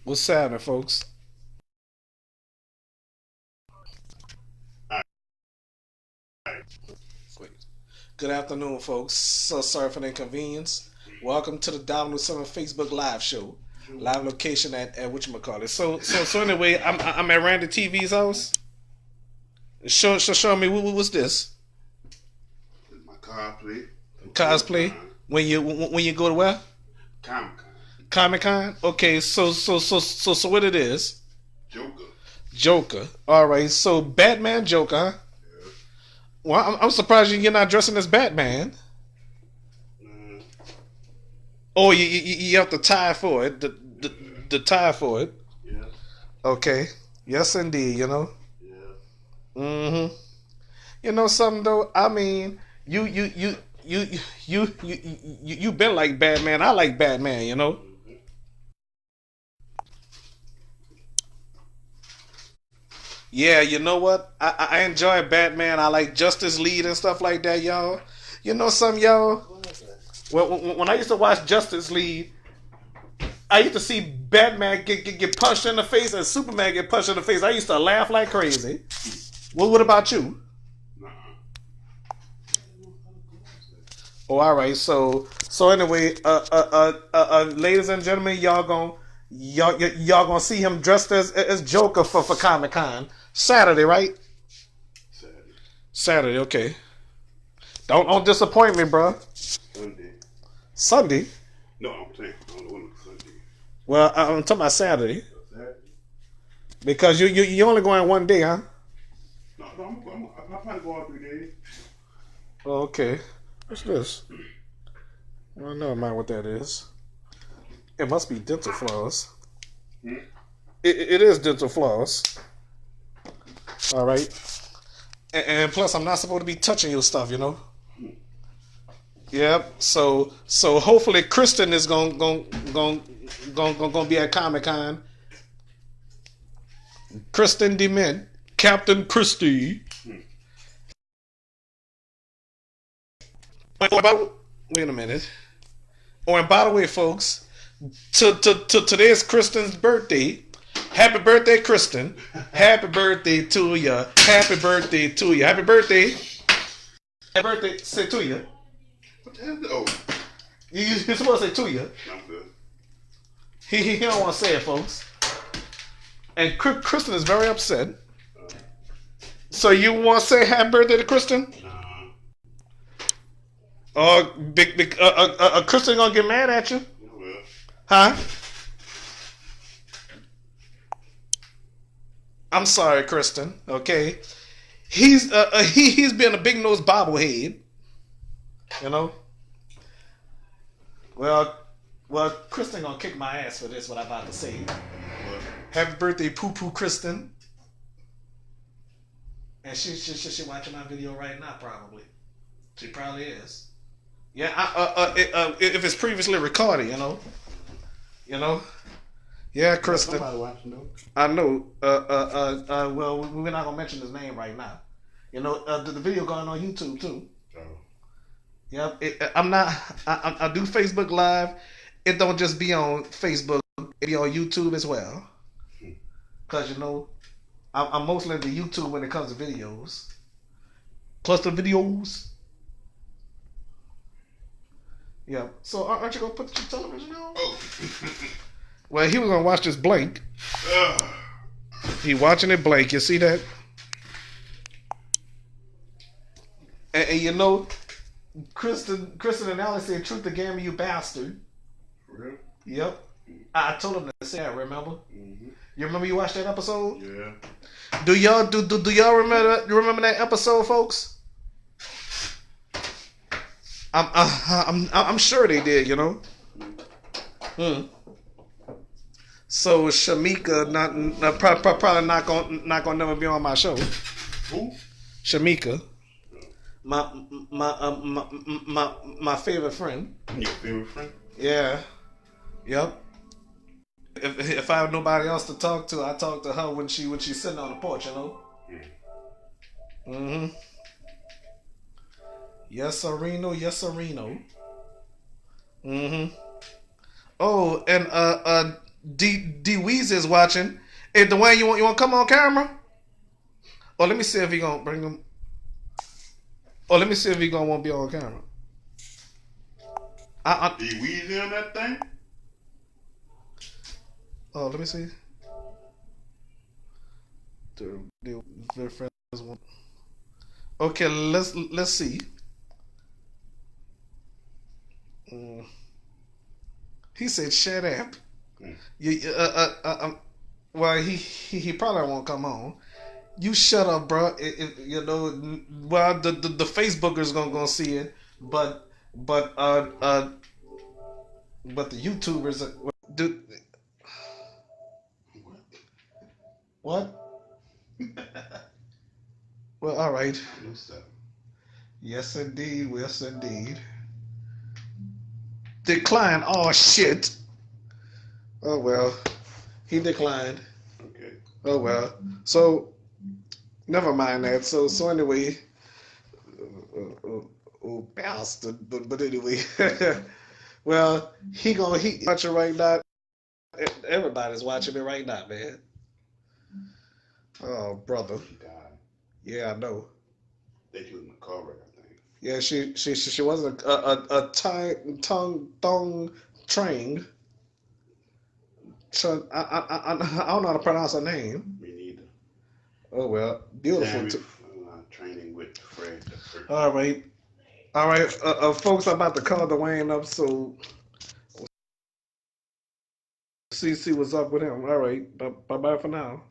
What's happening, folks? Good afternoon, folks. So sorry for the inconvenience. Welcome to the Dominoes Seven Facebook Live show. Live location at whatchamacallit. So anyway, I'm at RandyTV's house. Show me what's this? My cosplay. Cosplay? When you go to where? Comic Con. Comic Con? Okay, so what it is? Joker. Joker. Alright, so Batman Joker, huh? Yeah. Well, I'm surprised you're not dressing as Batman. Mm, Oh, you have to tie for it. The tie for it. yeah. Okay. Yes, indeed. Yeah. Mm-hmm. You know something though. I mean, you been like Batman. I like Batman. Mm-hmm. Yeah. You know what? I enjoy Batman. I like Justice League and stuff like that, y'all. You know something, y'all. What is that? Well, when I used to watch Justice League, I used to see Batman get punched in the face and Superman get punched in the face. I used to laugh like crazy. Well, what about you? Nuh-uh. Oh, all right. So anyway, ladies and gentlemen, y'all gonna see him dressed as Joker for Comic Con Saturday, right? Saturday. Saturday, okay. Don't disappoint me, bro. Sunday. Sunday. No, I'm saying I don't know when it's Sunday. Well, I'm talking about Saturday Saturday? because you only going one day, huh? No, I'm trying to go all 3 days. Oh, okay. What's this? I don't know mind what that is. It must be dental floss. Hmm? It is dental floss. All right. And plus, I'm not supposed to be touching your stuff. Yep. So hopefully, Kristen is gonna be at Comic Con. Kristen Dement, Captain Christie. Wait a minute. Oh, and by the way, folks, to today's Kristen's birthday. Happy birthday, Kristen. Happy birthday to you. Happy birthday to you. Happy birthday. Happy birthday. Say to you. What the hell? Oh, You're supposed to say to you. I'm good. He don't want to say it, folks. And Kristen is very upset. So you want to say happy birthday to Kristen? Nah. Kristen gonna get mad at you, Yeah, well. huh? I'm sorry, Kristen. Okay, he's been a big nosed bobblehead. You know. Well, Kristen gonna kick my ass for this. What I'm about to say. What? Happy birthday, poo poo, Kristen. And she watching my video right now, probably. She probably is. Yeah, if it's previously recorded. You know. Yeah, Kristen. Somebody watching though. I know. Well, we're not gonna mention his name right now. The video going on YouTube too. Oh. Yep. I'm not. I do Facebook Live. It don't just be on Facebook. It be on YouTube as well. Cause I'm mostly into YouTube when it comes to videos. Plus the videos. Yeah. So aren't you gonna put your television on? Oh. Well, he was gonna watch this blank. Ugh. He watching it blank. You see that? And Kristen and Alice said, "Truth to game, you bastard." For real? Yep. I told him to say that. Remember? Mm-hmm. You remember you watched that episode? Yeah. Do y'all remember that episode, folks? I'm sure they did. Hmm. So Shamika probably not gonna never be on my show. Who? Shamika, my favorite friend. Your favorite friend? Yeah. Yep. If I have nobody else to talk to, I talk to her when she's sitting on the porch. Yeah. Mm-hmm. Yes, Sereno. Mm-hmm. Oh, and D Weezy is watching. Hey, Dwayne, you want to come on camera? Or let me see if he gonna bring him. Or let me see if he gonna want to be on camera. D Weezy on that thing? Oh, let me see. The very first one. Okay, let's see. He said, "Shut up." You, well, he probably won't come on. You shut up, bro. You know, well, the Facebookers gonna see it, but but the YouTubers do what? Well, all right. Yes, indeed. Yes, indeed. Decline. Oh shit. Oh well, he declined. Okay. Oh well. So never mind that. So anyway, oh bastard. But anyway, well he watching right now. Everybody's watching it right now, man. Oh brother. She died. Yeah, I know. They was in the car wreck, I think. Yeah, she wasn't a tongue trained. I don't know how to pronounce her name. Me neither. Oh well, beautiful. Training with Fred. All right, folks. I'm about to call Dwayne up, so see what's up with him. All right, bye bye for now.